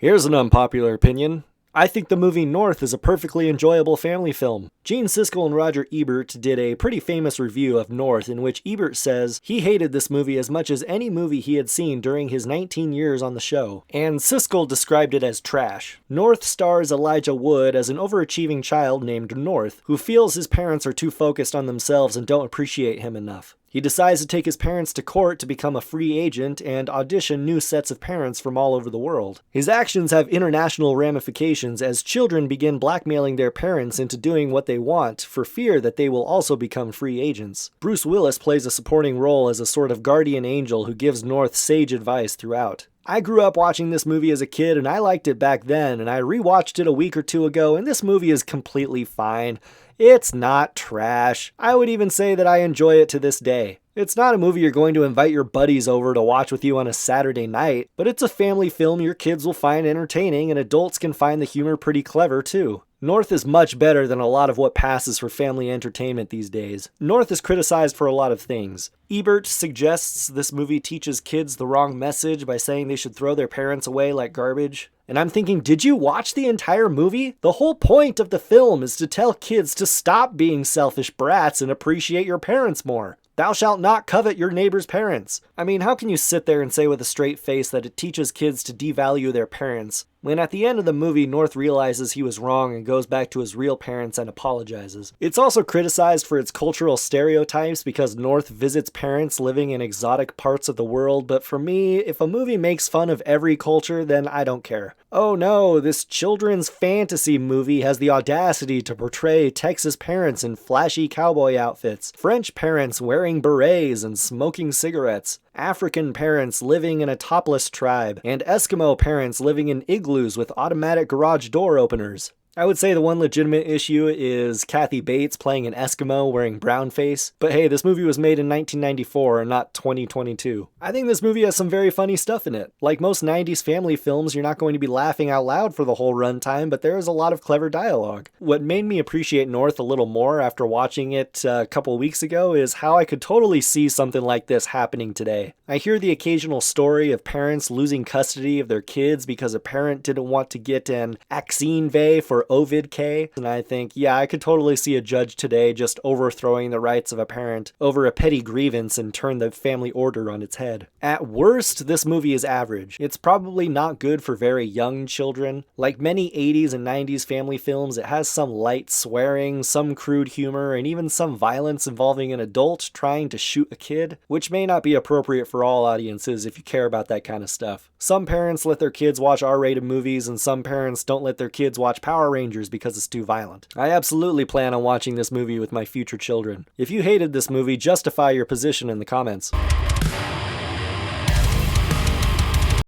Here's an unpopular opinion. I think the movie North is a perfectly enjoyable family film. Gene Siskel and Roger Ebert did a pretty famous review of North in which Ebert says he hated this movie as much as any movie he had seen during his 19 years on the show, and Siskel described it as trash. North stars Elijah Wood as an overachieving child named North, who feels his parents are too focused on themselves and don't appreciate him enough. He decides to take his parents to court to become a free agent and audition new sets of parents from all over the world. His actions have international ramifications as children begin blackmailing their parents into doing what they want for fear that they will also become free agents. Bruce Willis plays a supporting role as a sort of guardian angel who gives North sage advice throughout. I grew up watching this movie as a kid and I liked it back then, and I rewatched it a week or two ago, and this movie is completely fine. It's not trash. I would even say that I enjoy it to this day. It's not a movie you're going to invite your buddies over to watch with you on a Saturday night, but it's a family film your kids will find entertaining and adults can find the humor pretty clever too. North is much better than a lot of what passes for family entertainment these days. North is criticized for a lot of things. Ebert suggests this movie teaches kids the wrong message by saying they should throw their parents away like garbage. And I'm thinking, did you watch the entire movie? The whole point of the film is to tell kids to stop being selfish brats and appreciate your parents more. Thou shalt not covet your neighbor's parents. I mean, how can you sit there and say with a straight face that it teaches kids to devalue their parents, when at the end of the movie, North realizes he was wrong and goes back to his real parents and apologizes? It's also criticized for its cultural stereotypes because North visits parents living in exotic parts of the world, but for me, if a movie makes fun of every culture, then I don't care. Oh no, this children's fantasy movie has the audacity to portray Texas parents in flashy cowboy outfits, French parents wearing berets and smoking cigarettes, African parents living in a topless tribe, and Eskimo parents living in igloos with automatic garage door openers. I would say the one legitimate issue is Kathy Bates playing an Eskimo wearing brown face, but hey, this movie was made in 1994 and not 2022. I think this movie has some very funny stuff in it. Like most 90s family films, you're not going to be laughing out loud for the whole runtime, but there is a lot of clever dialogue. What made me appreciate North a little more after watching it a couple weeks ago is how I could totally see something like this happening today. I hear the occasional story of parents losing custody of their kids because a parent didn't want to get an Axine for Ovid K, and I think, yeah, I could totally see a judge today just overthrowing the rights of a parent over a petty grievance and turn the family order on its head. At worst, this movie is average. It's probably not good for very young children. Like many 80s and 90s family films, it has some light swearing, some crude humor, and even some violence involving an adult trying to shoot a kid, which may not be appropriate for all audiences if you care about that kind of stuff. Some parents let their kids watch R-rated movies, and some parents don't let their kids watch Power Rangers because it's too violent. I absolutely plan on watching this movie with my future children. If you hated this movie, justify your position in the comments.